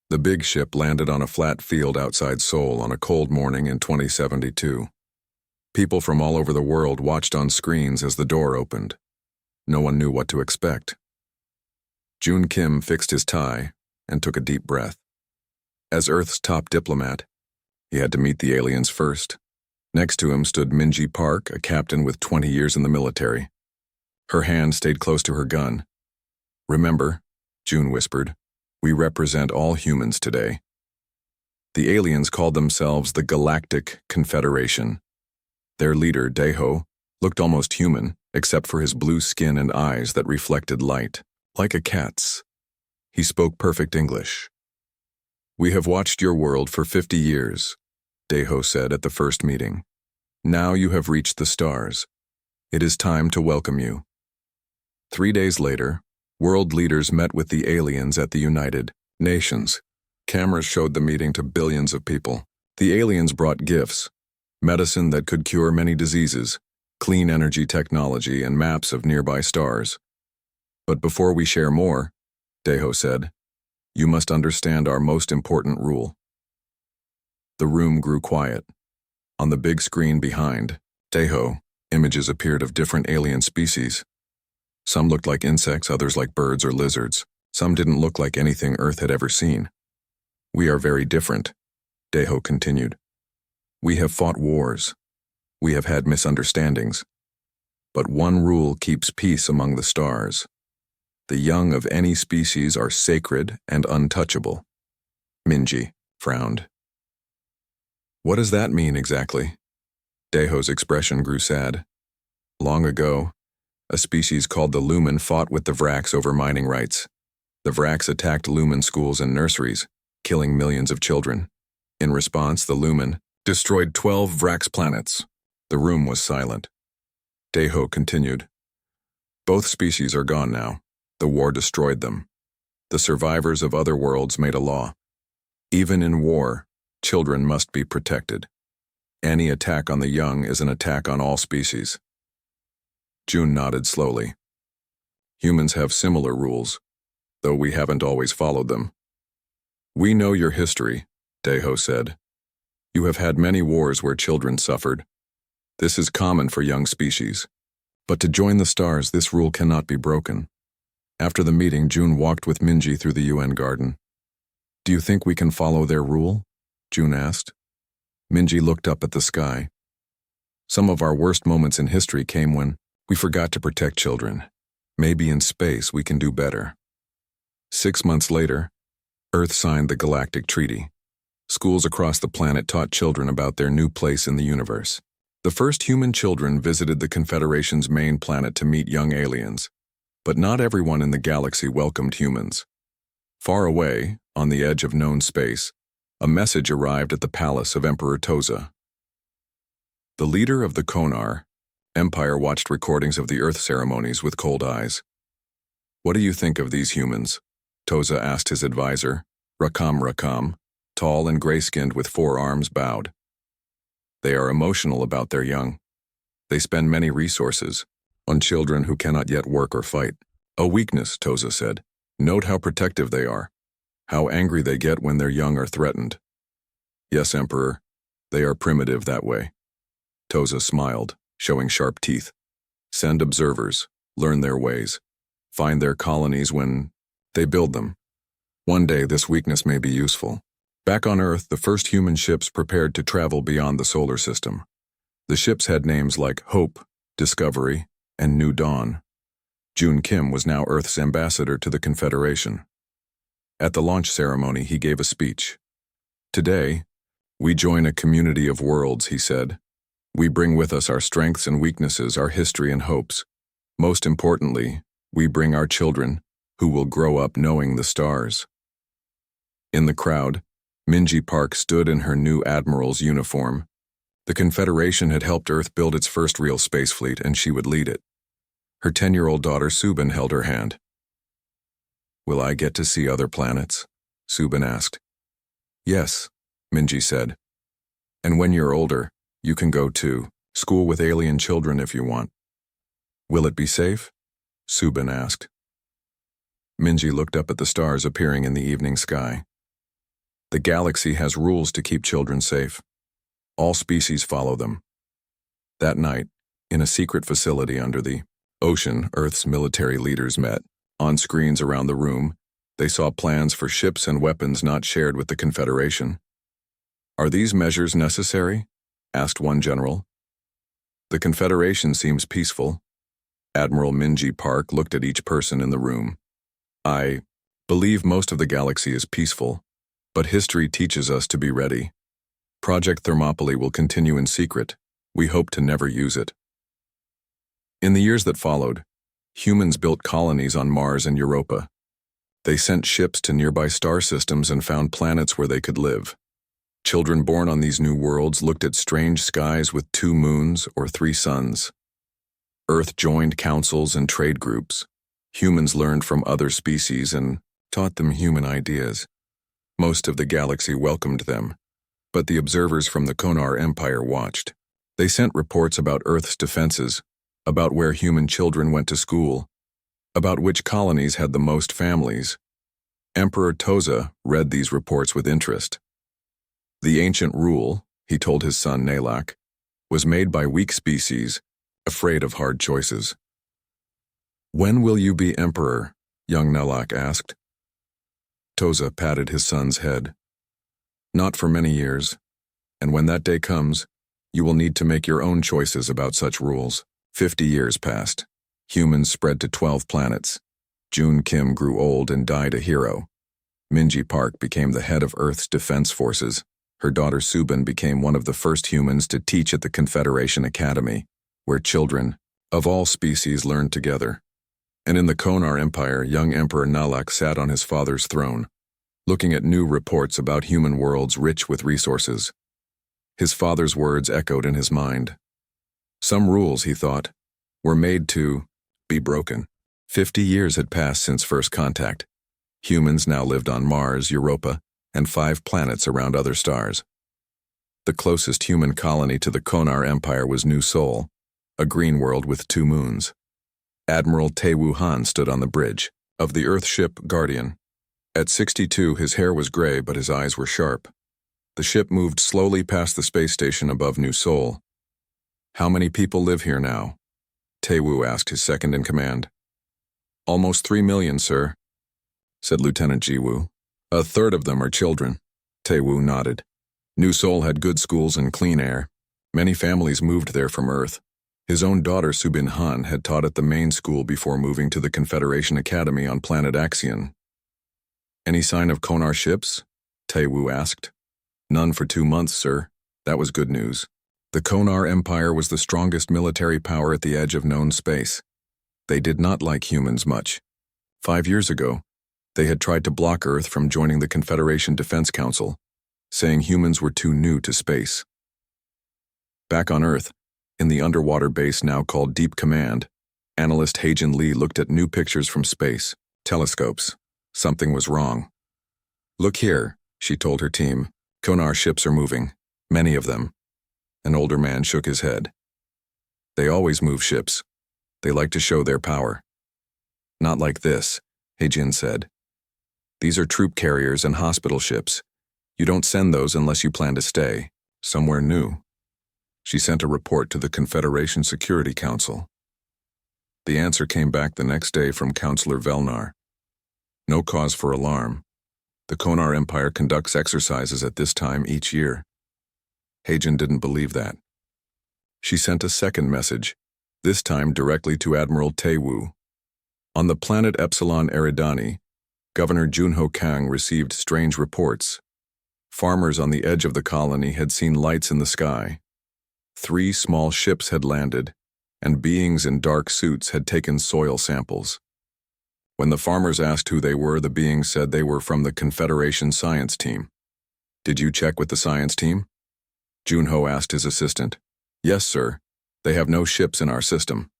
The big ship landed on a flat field outside Seoul on a cold morning in 2072. People from all over the world watched on screens as the door opened. No one knew what to expect. Jun Kim fixed his tie and took a deep breath. As Earth's top diplomat, he had to meet the aliens first. Next to him stood Minji Park, a captain with 20 years in the military. Her hand stayed close to her gun. "Remember," June whispered, "we represent all humans today." The aliens called themselves the Galactic Confederation. Their leader, Daeho, looked almost human, except for his blue skin and eyes that reflected light, like a cat's. He spoke perfect English. "We have watched your world for 50 years, Daeho said at the first meeting. "Now you have reached the stars. It is time to welcome you." 3 days later, world leaders met with the aliens at the United Nations. Cameras showed the meeting to billions of people. The aliens brought gifts, medicine that could cure many diseases, clean energy technology, and maps of nearby stars. "But before we share more," Daeho said, "you must understand our most important rule." The room grew quiet. On the big screen behind Daeho, images appeared of different alien species. Some looked like insects, others like birds or lizards. Some didn't look like anything Earth had ever seen. "We are very different," Daeho continued. "We have fought wars. We have had misunderstandings. But one rule keeps peace among the stars. The young of any species are sacred and untouchable." Minji frowned. "What does that mean exactly?" Daeho's expression grew sad. "Long ago, a species called the Lumen fought with the Vraks over mining rights. The Vraks attacked Lumen schools and nurseries, killing millions of children. In response, the Lumen destroyed 12 Vraks planets." The room was silent. Daeho continued. "Both species are gone now. The war destroyed them. The survivors of other worlds made a law. Even in war, children must be protected. Any attack on the young is an attack on all species." June nodded slowly. "Humans have similar rules, though we haven't always followed them." "We know your history," Daeho said. "You have had many wars where children suffered. This is common for young species. But to join the stars, this rule cannot be broken." After the meeting, June walked with Minji through the UN garden. "Do you think we can follow their rule?" June asked. Minji looked up at the sky. "Some of our worst moments in history came when we forgot to protect children. Maybe in space we can do better." 6 months later, Earth signed the Galactic Treaty. Schools across the planet taught children about their new place in the universe. The first human children visited the Confederation's main planet to meet young aliens. But not everyone in the galaxy welcomed humans. Far away, on the edge of known space, a message arrived at the palace of Emperor Toza. The leader of the Konar Empire watched recordings of the Earth ceremonies with cold eyes. "What do you think of these humans?" Toza asked his advisor, Rakam, tall and gray-skinned with 4 arms bowed. "They are emotional about their young. They spend many resources on children who cannot yet work or fight. A weakness," Toza said. "Note how protective they are, how angry they get when their young are threatened." "Yes, Emperor, they are primitive that way." Toza smiled, showing sharp teeth. "Send observers, learn their ways, find their colonies when they build them. One day this weakness may be useful." Back on Earth, the first human ships prepared to travel beyond the solar system. The ships had names like Hope, Discovery, and New Dawn. Jun Kim was now Earth's ambassador to the Confederation. At the launch ceremony, he gave a speech. "Today, we join a community of worlds," he said. "We bring with us our strengths and weaknesses, our history and hopes. Most importantly, we bring our children, who will grow up knowing the stars." In the crowd, Minji Park stood in her new admiral's uniform. The Confederation had helped Earth build its first real space fleet, and she would lead it. Her 10-year-old daughter Subin held her hand. "Will I get to see other planets?" Subin asked. "Yes," Minji said. "And when you're older, you can go to school with alien children if you want." "Will it be safe?" Subin asked. Minji looked up at the stars appearing in the evening sky. The galaxy has rules to keep children safe. All species follow them. That night, in a secret facility under the ocean, Earth's military leaders met. On screens around the room, they saw plans for ships and weapons not shared with the Confederation. "Are these measures necessary?" asked one general. "The Confederation seems peaceful." Admiral Minji Park looked at each person in the room. "I believe most of the galaxy is peaceful, but history teaches us to be ready. Project Thermopylae will continue in secret. We hope to never use it." In the years that followed, humans built colonies on Mars and Europa. They sent ships to nearby star systems and found planets where they could live. Children born on these new worlds looked at strange skies with 2 moons or 3 suns. Earth joined councils and trade groups. Humans learned from other species and taught them human ideas. Most of the galaxy welcomed them, but the observers from the Konar Empire watched. They sent reports about Earth's defenses, about where human children went to school, about which colonies had the most families. Emperor Toza read these reports with interest. The ancient rule, he told his son Nalak, was made by weak species, afraid of hard choices. "When will you be emperor?" young Nalak asked. Toza patted his son's head. "Not for many years, and when that day comes, you will need to make your own choices about such rules." 50 years passed. Humans spread to 12 planets. June Kim grew old and died a hero. Minji Park became the head of Earth's defense forces. Her daughter Subin became one of the first humans to teach at the Confederation Academy, where children of all species learned together. And in the Konar Empire, young Emperor Nalak sat on his father's throne, looking at new reports about human worlds rich with resources. His father's words echoed in his mind. Some rules, he thought, were made to be broken. 50 years had passed since first contact. Humans now lived on Mars, Europa, and 5 planets around other stars. The closest human colony to the Konar Empire was New Sol, a green world with 2 moons. Admiral Tae-Woo Han stood on the bridge of the Earth ship Guardian. At 62, his hair was gray, but his eyes were sharp. The ship moved slowly past the space station above New Sol. "How many people live here now?" Tae-Woo asked his second-in-command. "Almost 3 million, sir," said Lieutenant Ji-Woo. "A third of them are children." Tae-Woo nodded. New Sol had good schools and clean air. Many families moved there from Earth. His own daughter Subin Han had taught at the main school before moving to the Confederation Academy on planet Axion. "Any sign of Konar ships?" Tae-Woo asked. "None for 2 months, sir." That was good news. The Konar Empire was the strongest military power at the edge of known space. They did not like humans much. 5 years ago, they had tried to block Earth from joining the Confederation Defense Council, saying humans were too new to space. Back on Earth, in the underwater base now called Deep Command, analyst Haejin Lee looked at new pictures from space, telescopes. Something was wrong. "Look here," she told her team. "Konar ships are moving. Many of them." An older man shook his head. "They always move ships. They like to show their power." "Not like this," Haejin said. "These are troop carriers and hospital ships. You don't send those unless you plan to stay somewhere new." She sent a report to the Confederation Security Council. The answer came back the next day from Counselor Velnar. "No cause for alarm. The Konar Empire conducts exercises at this time each year." Haejin didn't believe that. She sent a second message, this time directly to Admiral Tae-Woo. On the planet Epsilon Eridani, Governor Junho Kang received strange reports. Farmers on the edge of the colony had seen lights in the sky. 3 small ships had landed, and beings in dark suits had taken soil samples. When the farmers asked who they were, the beings said they were from the Confederation science team. "Did you check with the science team?" Junho asked his assistant. "Yes, sir. They have no ships in our system."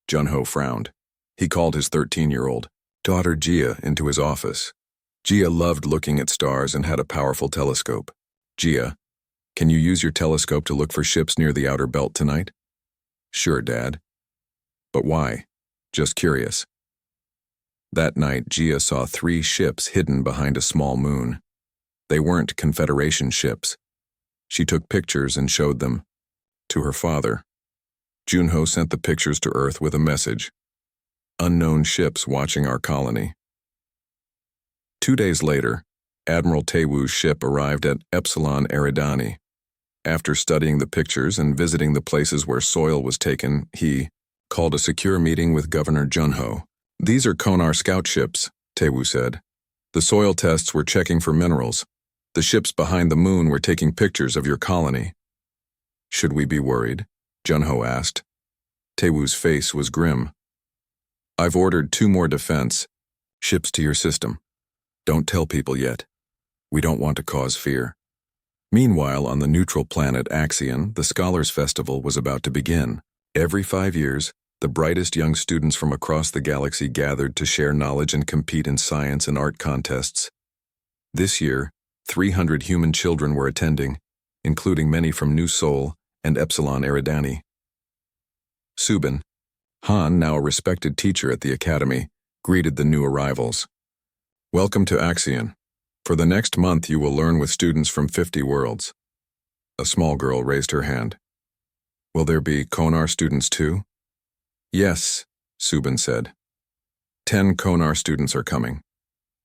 Junho frowned. He called his 13-year-old daughter Jia into his office. Jia loved looking at stars and had a powerful telescope. "Jia, can you use your telescope to look for ships near the outer belt tonight?" "Sure, Dad." "But why?" "Just curious." That night, Jia saw 3 ships hidden behind a small moon. They weren't Confederation ships. She took pictures and showed them to her father. Junho sent the pictures to Earth with a message. Unknown ships watching our colony. 2 days later, Admiral Taewoo's ship arrived at Epsilon Eridani. After studying the pictures and visiting the places where soil was taken, he called a secure meeting with Governor Junho. "These are Konar scout ships," Taewoo said. "The soil tests were checking for minerals. The ships behind the moon were taking pictures of your colony." "Should we be worried?" Junho asked. Taewoo's face was grim. "I've ordered 2 more defense ships to your system. Don't tell people yet. We don't want to cause fear." Meanwhile, on the neutral planet Axion, the Scholars Festival was about to begin. Every 5 years, the brightest young students from across the galaxy gathered to share knowledge and compete in science and art contests. This year, 300 human children were attending, including many from New Seoul and Epsilon Eridani. Subin Han, now a respected teacher at the academy, greeted the new arrivals. "Welcome to Axion. For the next month you will learn with students from 50 worlds." A small girl raised her hand. "Will there be Konar students too?" "Yes," Subin said. 10 Konar students are coming.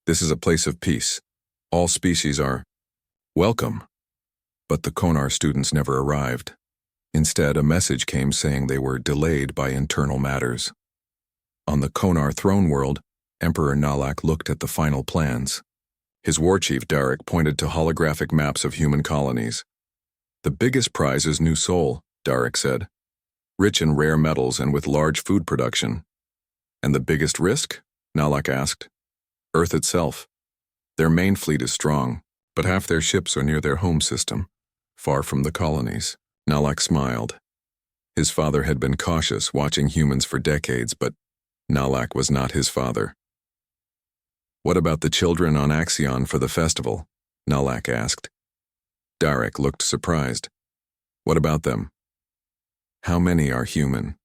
This is a place of peace. All species are welcome." But the Konar students never arrived. Instead, a message came saying they were delayed by internal matters. On the Konar throne world, Emperor Nalak looked at the final plans. His war chief Derek pointed to holographic maps of human colonies. "The biggest prize is New Seoul," Derek said. "Rich in rare metals and with large food production." "And the biggest risk?" Nalak asked. "Earth itself. Their main fleet is strong, but half their ships are near their home system, far from the colonies." Nalak smiled. His father had been cautious, watching humans for decades, but Nalak was not his father. "What about the children on Axion for the festival?" Nalak asked. Derek looked surprised. "What about them?" "How many are human?"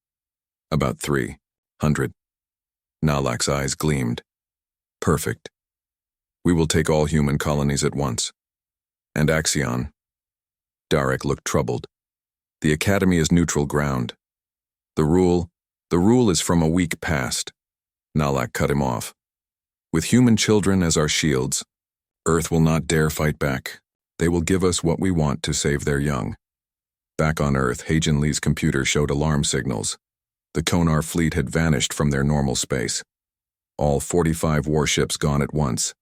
"About 300. Nalak's eyes gleamed. "Perfect. We will take all human colonies at once. And Axion." Derek looked troubled. "The academy is neutral ground. The rule is from a week past." Nalak cut him off. "With human children as our shields, Earth will not dare fight back. They will give us what we want to save their young." Back on Earth, Haejin Lee's computer showed alarm signals. The Konar fleet had vanished from their normal space. All 45 warships gone at once.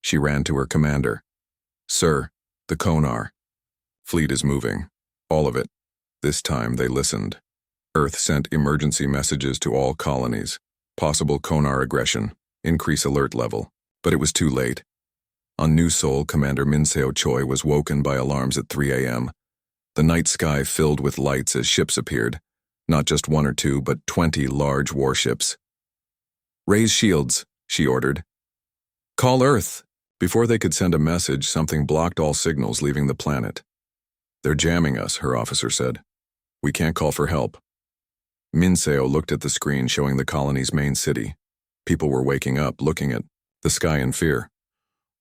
She ran to her commander. "Sir, the Konar fleet is moving. All of it." This time they listened. Earth sent emergency messages to all colonies. Possible Konar aggression. Increase alert level. But it was too late. On New Seoul, Commander Minseo Choi was woken by alarms at 3 a.m. The night sky filled with lights as ships appeared. Not just 1 or 2, but 20 large warships. "Raise shields," she ordered. "Call Earth." Before they could send a message, something blocked all signals leaving the planet. "They're jamming us," her officer said. "We can't call for help." Minseo looked at the screen showing the colony's main city. People were waking up, looking at the sky in fear.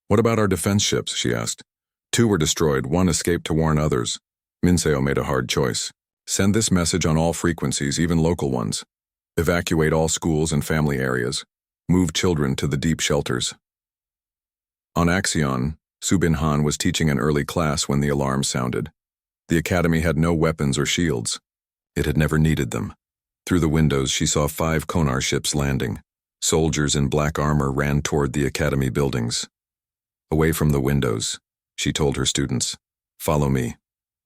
"What about our defense ships?" she asked. 2 were destroyed, 1 escaped to warn others. Minseo made a hard choice. "Send this message on all frequencies, even local ones. Evacuate all schools and family areas. Move children to the deep shelters." On Axion, Subin Han was teaching an early class when the alarm sounded. The academy had no weapons or shields. It had never needed them. Through the windows, she saw 5 Konar ships landing. Soldiers in black armor ran toward the academy buildings. Away from the windows, she told her students, "Follow me."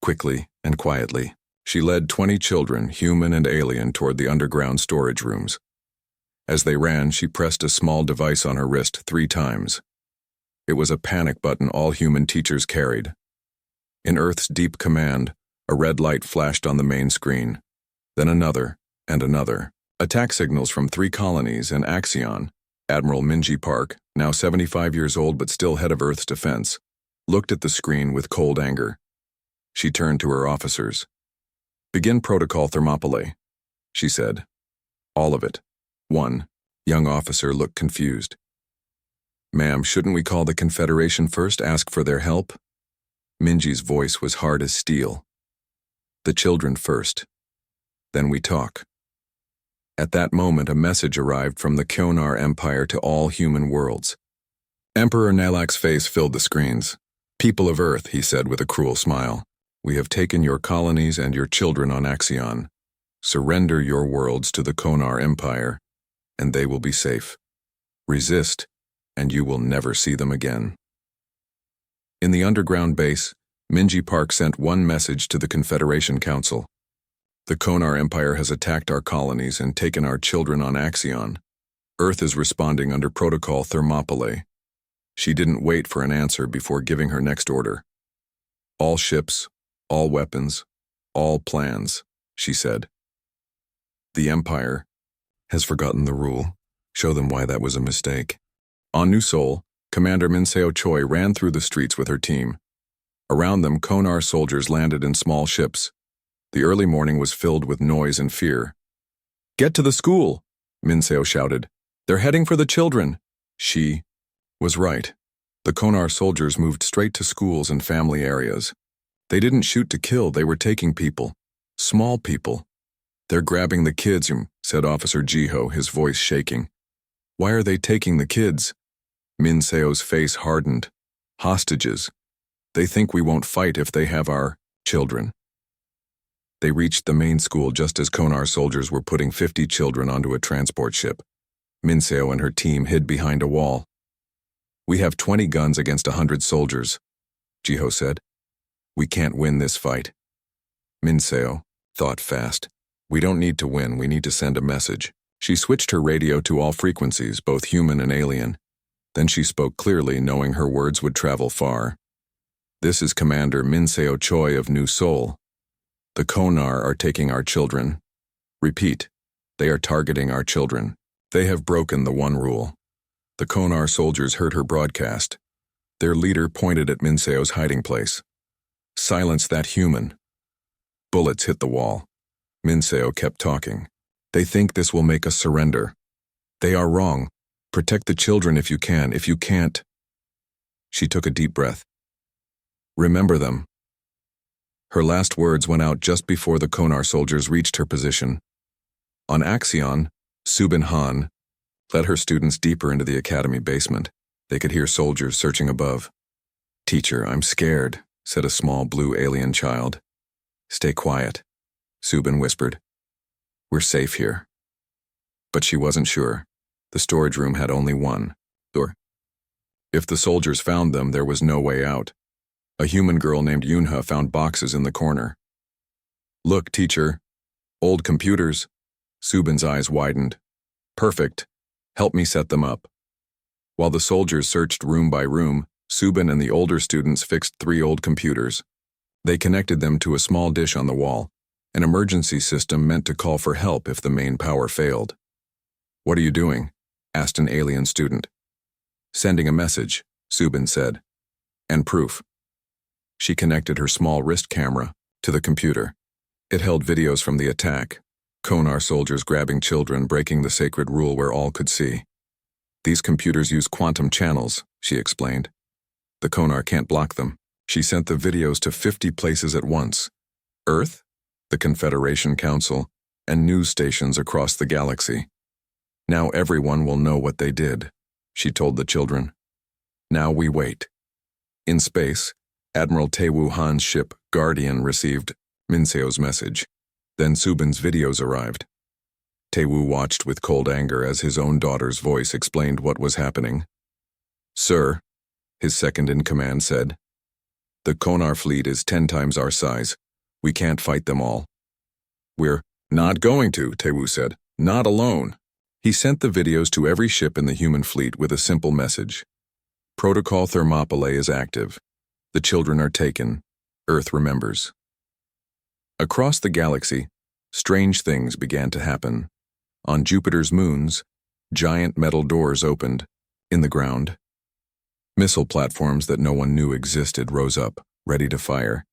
Quickly and quietly, she led 20 children, human and alien, toward the underground storage rooms. As they ran, she pressed a small device on her wrist 3 times. It was a panic button all human teachers carried. In Earth's deep command, a red light flashed on the main screen. Then another and another. Attack signals from 3 colonies and Axion. Admiral Minji Park, now 75 years old but still head of Earth's defense, looked at the screen with cold anger. She turned to her officers. "Begin protocol Thermopylae," she said. "All of it." One young officer looked confused. Ma'am, shouldn't we call the Confederation first, ask for their help? Minji's voice was hard as steel. The children first. Then we talk. At that moment, a message arrived from the Kyonar Empire to all human worlds. Emperor Nalak's face filled the screens. People of Earth, he said with a cruel smile, we have taken your colonies and your children on Axion. Surrender your worlds to the Kyonar Empire, and they will be safe. Resist, and you will never see them again. In the underground base, Minji Park sent one message to the Confederation Council. The Kyonar Empire has attacked our colonies and taken our children on Axion. Earth is responding under Protocol Thermopylae. She didn't wait for an answer before giving her next order. All ships, all weapons, all plans, she said. The Empire has forgotten the rule. Show them why that was a mistake. On New Seoul, Commander Minseo Choi ran through the streets with her team. Around them, Kyonar soldiers landed in small ships. The early morning was filled with noise and fear. Get to the school, Minseo shouted. They're heading for the children. She was right. The Kyonar soldiers moved straight to schools and family areas. They didn't shoot to kill, they were taking people. Small people. They're grabbing the kids, said Officer Jiho, his voice shaking. Why are they taking the kids? Minseo's face hardened. Hostages. They think we won't fight if they have our children. They reached the main school just as Kyonar soldiers were putting 50 children onto a transport ship. Minseo and her team hid behind a wall. We have 20 guns against 100 soldiers, Jiho said. We can't win this fight. Minseo thought fast. We don't need to win, we need to send a message. She switched her radio to all frequencies, both human and alien. Then she spoke clearly, knowing her words would travel far. This is Commander Minseo Choi of New Seoul. The Kyonar are taking our children. Repeat, they are targeting our children. They have broken the one rule. The Kyonar soldiers heard her broadcast. Their leader pointed at Minseo's hiding place. Silence that human. Bullets hit the wall. Minseo kept talking. They think this will make us surrender. They are wrong. Protect the children if you can. If you can't. She took a deep breath. Remember them. Her last words went out just before the Kyonar soldiers reached her position. On Axion, Subin Han led her students deeper into the academy basement. They could hear soldiers searching above. Teacher, I'm scared, said a small blue alien child. Stay quiet, Subin whispered. We're safe here. But she wasn't sure. The storage room had only one door. If the soldiers found them, there was no way out. A human girl named Yunha found boxes in the corner. Look, teacher. Old computers. Subin's eyes widened. Perfect. Help me set them up. While the soldiers searched room by room, Subin and the older students fixed 3 old computers. They connected them to a small dish on the wall, an emergency system meant to call for help if the main power failed. What are you doing? Asked an alien student. Sending a message, Subin said. And proof. She connected her small wrist camera to the computer. It held videos from the attack. Kyonar soldiers grabbing children, breaking the sacred rule where all could see. These computers use quantum channels, she explained. The Kyonar can't block them. She sent the videos to 50 places at once. Earth, the Confederation Council, and news stations across the galaxy. Now everyone will know what they did, she told the children. Now we wait. In space, Admiral Taewoo Han's ship, Guardian, received Minseo's message. Then Subin's videos arrived. Taewoo watched with cold anger as his own daughter's voice explained what was happening. Sir, his second-in-command said, the Kyonar fleet is 10 times our size. We can't fight them all. We're not going to, Taewoo said. Not alone. He sent the videos to every ship in the human fleet with a simple message. Protocol Thermopylae is active. The children are taken. Earth remembers. Across the galaxy, strange things began to happen. On Jupiter's moons, giant metal doors opened, in the ground. Missile platforms that no one knew existed rose up, ready to fire.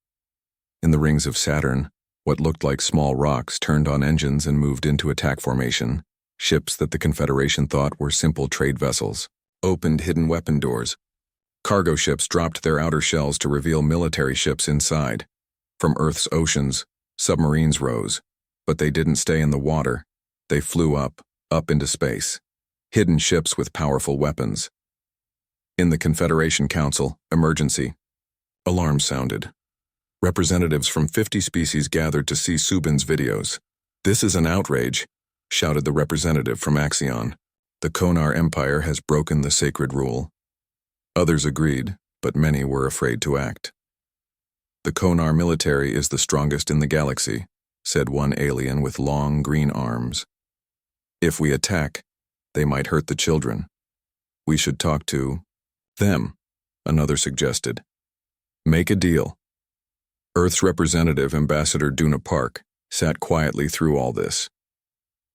In the rings of Saturn, what looked like small rocks turned on engines and moved into attack formation, ships that the Confederation thought were simple trade vessels. opened hidden weapon doors. Cargo ships dropped their outer shells to reveal military ships inside. From Earth's oceans, submarines rose, but they didn't stay in the water. They flew up into space. Hidden ships with powerful weapons. In the Confederation Council, emergency. Alarms sounded. Representatives from 50 species gathered to see Subin's videos. "This is an outrage," shouted the representative from Axion. "The Konar Empire has broken the sacred rule." Others agreed, but many were afraid to act. "The Konar military is the strongest in the galaxy," said one alien with long green arms. "If we attack, they might hurt the children. We should talk to them," another suggested. "Make a deal." Earth's representative, Ambassador Duna Park, sat quietly through all this.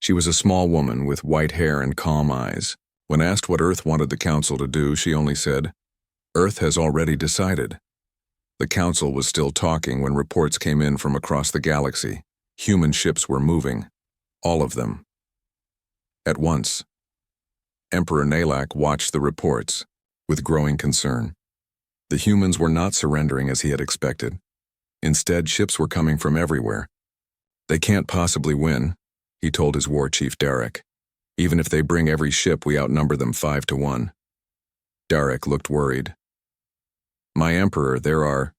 She was a small woman with white hair and calm eyes. When asked what Earth wanted the Council to do, she only said, "Earth has already decided." The Council was still talking when reports came in from across the galaxy. Human ships were moving. All of them. At once. Emperor Nalak watched the reports with growing concern. The humans were not surrendering as he had expected. Instead, ships were coming from everywhere. "They can't possibly win," he told his war chief Darek. "Even if they bring every ship, we outnumber them 5-1. Darek looked worried. "My Emperor, there are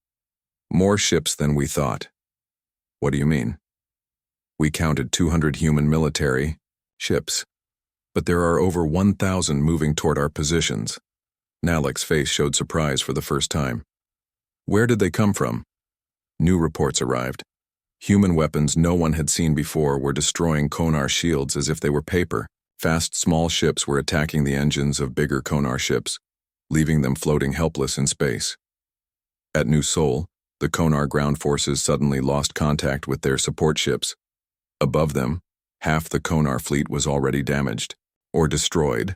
more ships than we thought." "What do you mean?" "We counted 200 human military ships, but there are over 1,000 moving toward our positions." Nalek's face showed surprise for the first time. "Where did they come from?" New reports arrived. Human weapons no one had seen before were destroying Konar shields as if they were paper. Fast, small ships were attacking the engines of bigger Konar ships, leaving them floating helpless in space. At New Sol, the Konar ground forces suddenly lost contact with their support ships. Above them, half the Konar fleet was already damaged, or destroyed.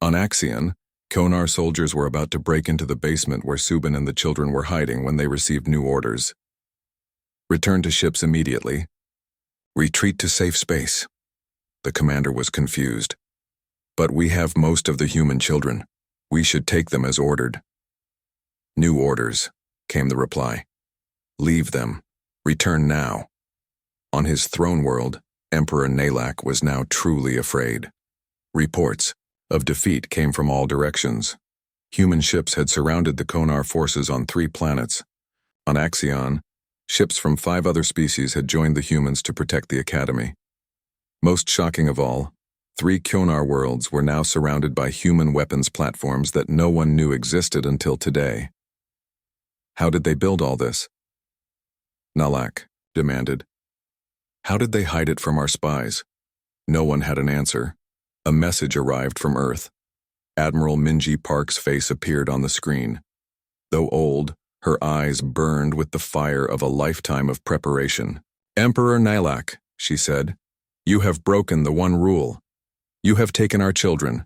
On Axion, Konar soldiers were about to break into the basement where Subin and the children were hiding when they received new orders. "Return to ships immediately. Retreat to safe space." The commander was confused. "But we have most of the human children. We should take them as ordered." "New orders," came the reply. "Leave them. Return now." On his throne world, Emperor Nalak was now truly afraid. Reports of defeat came from all directions. Human ships had surrounded the Konar forces on 3 planets. On Axion, ships from 5 other species had joined the humans to protect the Academy. Most shocking of all, 3 Konar worlds were now surrounded by human weapons platforms that no one knew existed until today. How did they build all this? Nalak demanded. How did they hide it from our spies? No one had an answer. A message arrived from Earth. Admiral Minji Park's face appeared on the screen. Though old, her eyes burned with the fire of a lifetime of preparation. "Emperor Nalak," she said, "you have broken the one rule. You have taken our children.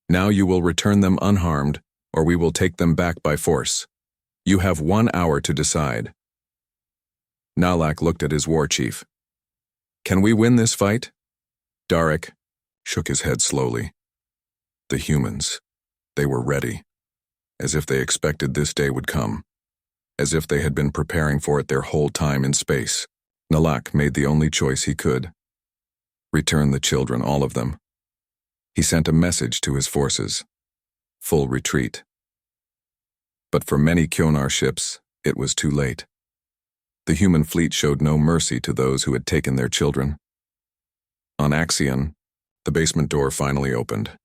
Now you will return them unharmed, or we will take them back by force. You have 1 hour to decide." Nalak looked at his war chief. "Can we win this fight?" Darek shook his head slowly. The humans, they were ready, as if they expected this day would come, as if they had been preparing for it their whole time in space. Nalak made the only choice he could. Return the children, all of them. He sent a message to his forces. Full retreat. But for many Konar ships, it was too late. The human fleet showed no mercy to those who had taken their children. On Axion, the basement door finally opened.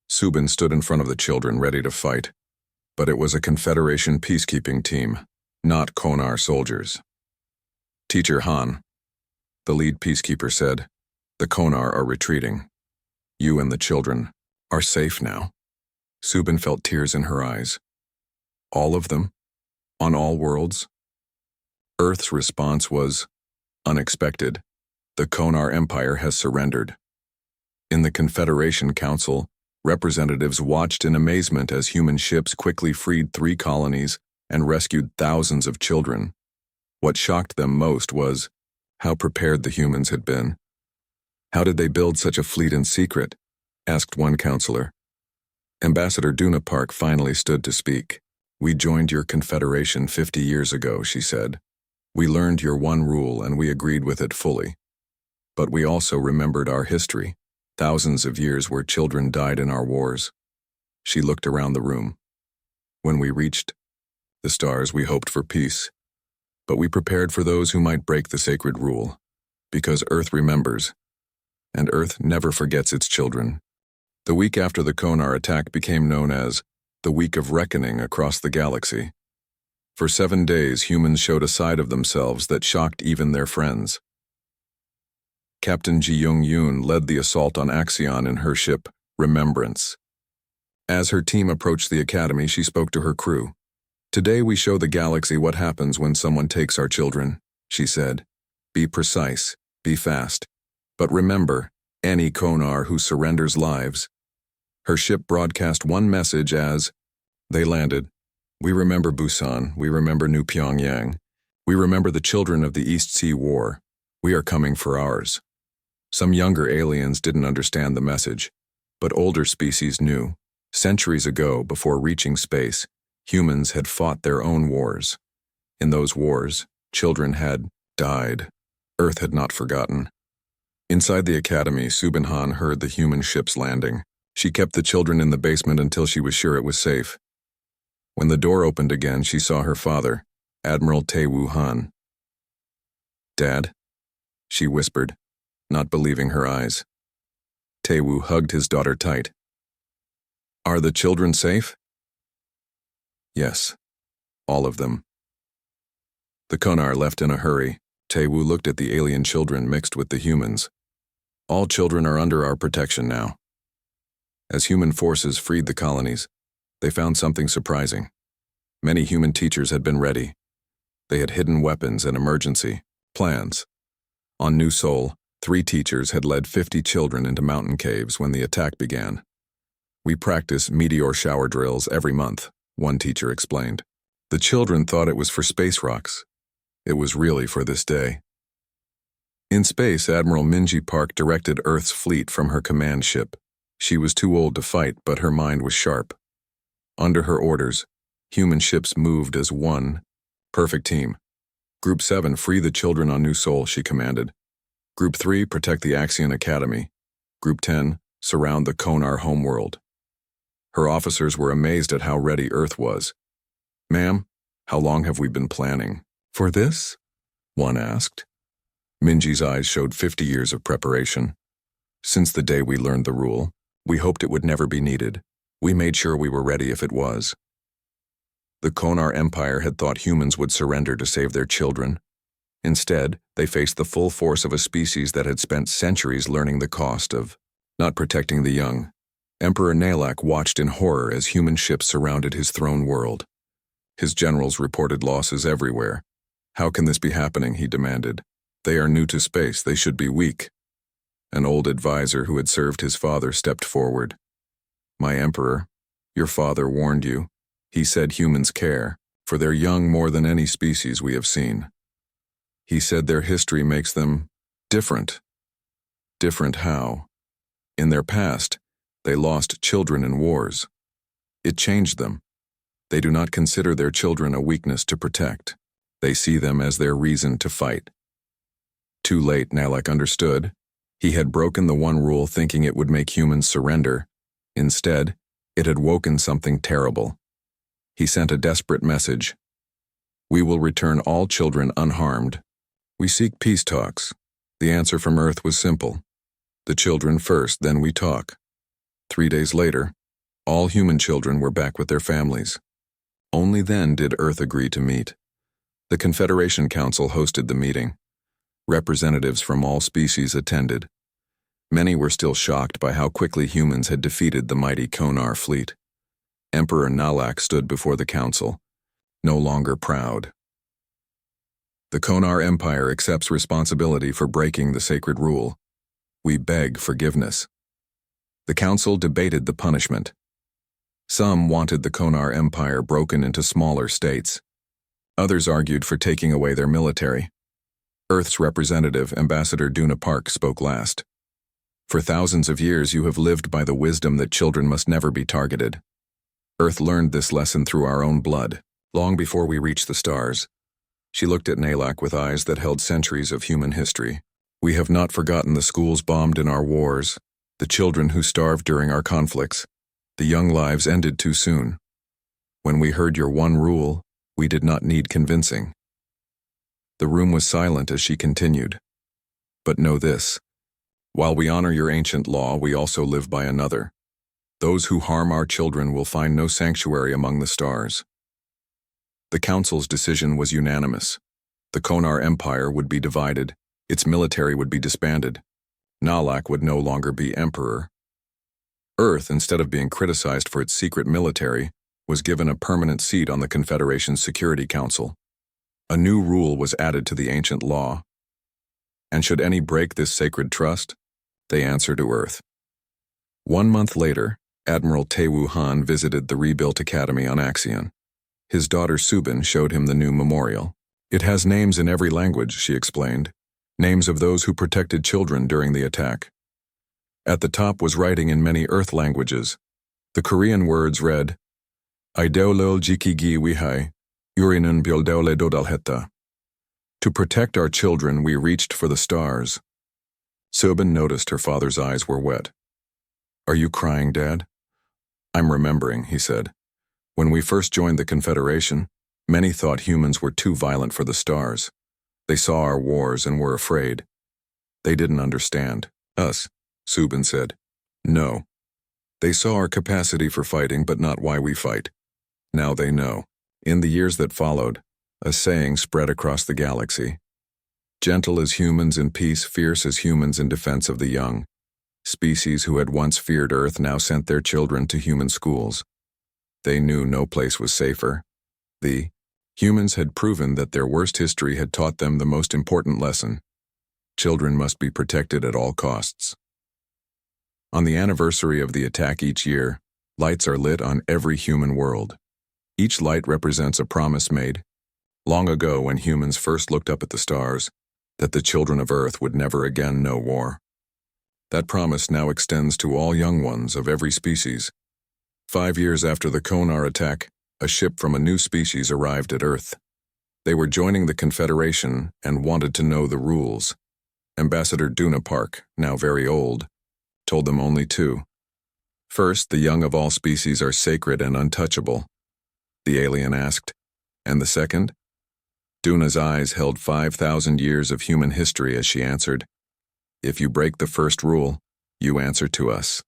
Subin stood in front of the children ready to fight, but it was a Confederation peacekeeping team, not Konar soldiers. "Teacher Han," the lead peacekeeper said, "the Konar are retreating. You and the children are safe now." Subin felt tears in her eyes. All of them? On all worlds? Earth's response was unexpected. The Konar Empire has surrendered. In the Confederation Council, representatives watched in amazement as human ships quickly freed 3 colonies and rescued thousands of children. What shocked them most was how prepared the humans had been. "How did they build such a fleet in secret?" asked one counselor. Ambassador Duna Park finally stood to speak. "We joined your confederation 50 years ago," she said. "We learned your one rule and we agreed with it fully. But we also remembered our history, thousands of years where children died in our wars." She looked around the room. "When we reached the stars, we hoped for peace. But we prepared for those who might break the sacred rule, because Earth remembers, and Earth never forgets its children." The week after the Konar attack became known as the Week of Reckoning across the galaxy. For 7 days, humans showed a side of themselves that shocked even their friends. Captain Ji Young-yoon led the assault on Axion in her ship, Remembrance. As her team approached the academy, she spoke to her crew. "Today we show the galaxy what happens when someone takes our children," she said. "Be precise, be fast. But remember, any Konar who surrenders lives." Her ship broadcast one message as they landed. "We remember Busan, we remember New Pyongyang. We remember the children of the East Sea War. We are coming for ours." Some younger aliens didn't understand the message, but older species knew. Centuries ago, before reaching space, humans had fought their own wars. In those wars, children had died. Earth had not forgotten. Inside the academy, Subinhan heard the human ships landing. She kept the children in the basement until she was sure it was safe. When the door opened again, she saw her father, Admiral Tae-woo Han. "Dad?" she whispered, not believing her eyes. Tae-woo hugged his daughter tight. "Are the children safe?" "Yes, all of them." The Konar left in a hurry. Tae-woo looked at the alien children mixed with the humans. "All children are under our protection now." As human forces freed the colonies, they found something surprising. Many human teachers had been ready. They had hidden weapons and emergency plans. On New Seoul, 3 teachers had led 50 children into mountain caves when the attack began. "We practice meteor shower drills every month," one teacher explained. The children thought it was for space rocks. It was really for this day. In space, Admiral Minji Park directed Earth's fleet from her command ship. She was too old to fight, but her mind was sharp. Under her orders, human ships moved as one perfect team. "Group 7, free the children on New Seoul," she commanded. "Group 3, protect the Axion Academy. Group 10, surround the Konar homeworld." Her officers were amazed at how ready Earth was. "Ma'am, how long have we been planning for this?" one asked. Minji's eyes showed 50 years of preparation. "Since the day we learned the rule, we hoped it would never be needed. We made sure we were ready if it was." The Konar Empire had thought humans would surrender to save their children. Instead, they faced the full force of a species that had spent centuries learning the cost of not protecting the young. Emperor Nalak watched in horror as human ships surrounded his throne world. His generals reported losses everywhere. "How can this be happening?" he demanded. "They are new to space, they should be weak." An old advisor who had served his father stepped forward. "My emperor, your father warned you. He said humans care for their young more than any species we have seen. He said their history makes them different." "Different how?" "In their past, they lost children in wars. It changed them. They do not consider their children a weakness to protect. They see them as their reason to fight." Too late, Nalak understood. He had broken the one rule thinking it would make humans surrender. Instead, it had woken something terrible. He sent a desperate message. "We will return all children unharmed. We seek peace talks." The answer from Earth was simple. "The children first, then we talk." 3 days later, all human children were back with their families. Only then did Earth agree to meet. The Confederation Council hosted the meeting. Representatives from all species attended. Many were still shocked by how quickly humans had defeated the mighty Konar fleet. Emperor Nalak stood before the council, no longer proud. "The Konar Empire accepts responsibility for breaking the sacred rule. We beg forgiveness." The council debated the punishment. Some wanted the Konar Empire broken into smaller states. Others argued for taking away their military. Earth's representative, Ambassador Duna Park, spoke last. For thousands of years you have lived by the wisdom that children must never be targeted. Earth learned this lesson through our own blood, long before we reached the stars. She looked at Nalak with eyes that held centuries of human history. We have not forgotten the schools bombed in our wars, the children who starved during our conflicts, the young lives ended too soon. When we heard your one rule, we did not need convincing. The room was silent as she continued. But know this. While we honor your ancient law, we also live by another. Those who harm our children will find no sanctuary among the stars. The council's decision was unanimous. The Konar Empire would be divided, its military would be disbanded. Nalak would no longer be emperor. Earth, instead of being criticized for its secret military, was given a permanent seat on the Confederation's Security Council. A new rule was added to the ancient law. And should any break this sacred trust, they answer to Earth. 1 month later, Admiral Taewoo Han visited the rebuilt academy on Axion. His daughter Subin showed him the new memorial. It has names in every language, she explained, names of those who protected children during the attack. At the top was writing in many Earth languages. The Korean words read, Ideolol jikigi wihai, urinun bildole dodalheta. To protect our children, we reached for the stars. Subin noticed her father's eyes were wet. Are you crying, Dad? I'm remembering, he said. When we first joined the Confederation, many thought humans were too violent for the stars. They saw our wars and were afraid. They didn't understand us, Subin said. No. They saw our capacity for fighting, but not why we fight. Now they know. In the years that followed, a saying spread across the galaxy. Gentle as humans in peace, fierce as humans in defense of the young. Species who had once feared Earth now sent their children to human schools. They knew no place was safer. The humans had proven that their worst history had taught them the most important lesson. Children must be protected at all costs. On the anniversary of the attack each year, lights are lit on every human world. Each light represents a promise made, long ago when humans first looked up at the stars, that the children of Earth would never again know war. That promise now extends to all young ones of every species. 5 years after the Konar attack, a ship from a new species arrived at Earth. They were joining the Confederation and wanted to know the rules. Ambassador Duna Park, now very old, told them only 2. First, the young of all species are sacred and untouchable. The alien asked, and the second? Duna's eyes held 5,000 years of human history as she answered, if you break the first rule, you answer to us.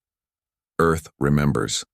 Earth remembers.